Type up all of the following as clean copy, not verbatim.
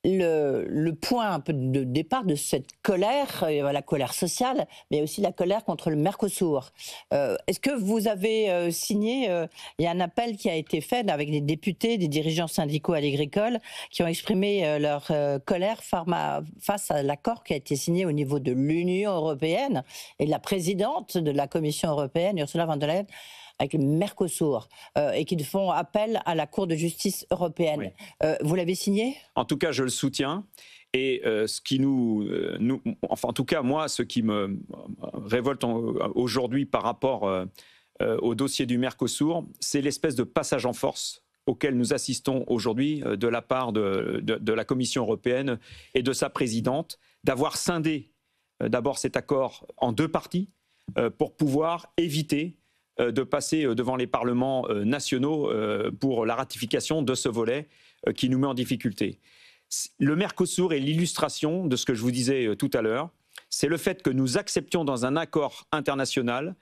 le point un peu de départ de cette colère, la colère sociale, mais aussi la colère contre le Mercosur. Est-ce que vous avez signé, il y a un appel qui a été fait avec des députés, des dirigeants syndicaux agricoles qui ont exprimé leur colère face à l'accord qui a été signé au niveau de l'Union européenne et de la présidente de la Commission européenne, Ursula von der Leyen, avec le Mercosur, et qui font appel à la Cour de justice européenne. Oui. Vous l'avez signé? En tout cas, je le soutiens. Et ce qui enfin, en tout cas, moi, ce qui me révolte aujourd'hui par rapport au dossier du Mercosur, c'est l'espèce de passage en force auquel nous assistons aujourd'hui de la part de la Commission européenne et de sa présidente, d'avoir scindé d'abord cet accord en deux parties pour pouvoir éviter de passer devant les parlements nationaux pour la ratification de ce volet qui nous met en difficulté. Le Mercosur est l'illustration de ce que je vous disais tout à l'heure. C'est le fait que nous acceptions dans un accord international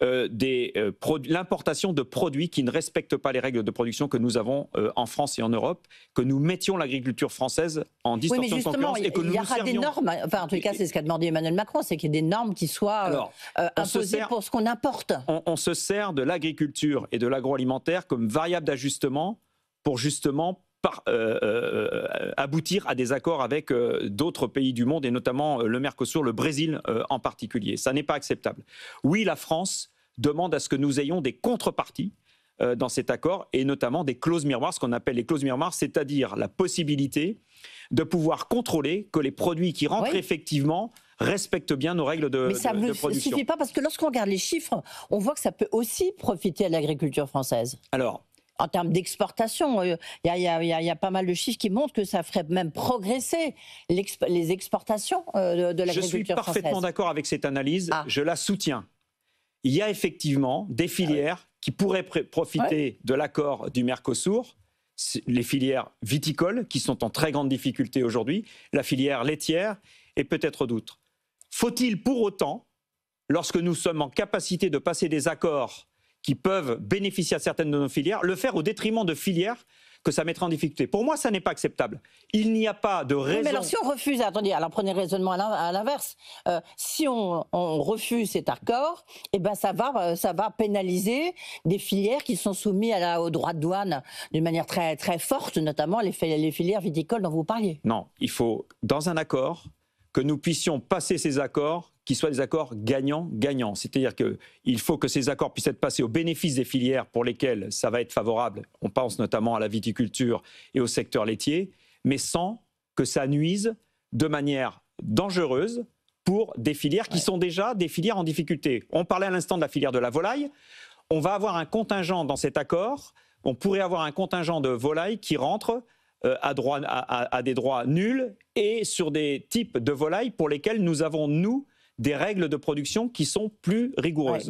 l'importation de produits qui ne respectent pas les règles de production que nous avons en France et en Europe, que nous mettions l'agriculture française en distorsion de concurrence et que nous il y aura des normes, enfin en tout cas c'est ce qu'a demandé Emmanuel Macron, c'est qu'il y ait des normes qui soient imposées pour ce qu'on importe. On se sert de l'agriculture et de l'agroalimentaire comme variable d'ajustement pour justement aboutir à des accords avec d'autres pays du monde et notamment le Mercosur, le Brésil en particulier. Ça n'est pas acceptable. Oui, la France demande à ce que nous ayons des contreparties dans cet accord et notamment des clauses miroirs, ce qu'on appelle les clauses miroirs, c'est-à-dire la possibilité de pouvoir contrôler que les produits qui rentrent effectivement respectent bien nos règles de production. Mais ça ne suffit pas parce que lorsqu'on regarde les chiffres, on voit que ça peut aussi profiter à l'agriculture française. Alors, en termes d'exportation, il y a pas mal de chiffres qui montrent que ça ferait même progresser les exportations de l'agriculture française. Je suis parfaitement d'accord avec cette analyse, je la soutiens. Il y a effectivement des filières qui pourraient profiter de l'accord du Mercosur, les filières viticoles qui sont en très grande difficulté aujourd'hui, la filière laitière et peut-être d'autres. Faut-il pour autant, lorsque nous sommes en capacité de passer des accords qui peuvent bénéficier à certaines de nos filières, le faire au détriment de filières que ça mettrait en difficulté. Pour moi, ça n'est pas acceptable. Il n'y a pas de raison... Oui, mais alors si on refuse, attendez, alors prenez le raisonnement à l'inverse, si on refuse cet accord, eh ben ça va pénaliser des filières qui sont soumises aux droits de douane d'une manière très, très forte, notamment les filières viticoles dont vous parliez. Non, il faut, dans un accord, que nous puissions passer ces accords qui soient des accords gagnants-gagnants. C'est-à-dire qu'il faut que ces accords puissent être passés au bénéfice des filières pour lesquelles ça va être favorable. On pense notamment à la viticulture et au secteur laitier, mais sans que ça nuise de manière dangereuse pour des filières qui sont déjà des filières en difficulté. On parlait à l'instant de la filière de la volaille. On va avoir un contingent dans cet accord. On pourrait avoir un contingent de volailles qui rentre à des droits nuls et sur des types de volailles pour lesquels nous avons, nous, des règles de production qui sont plus rigoureuses.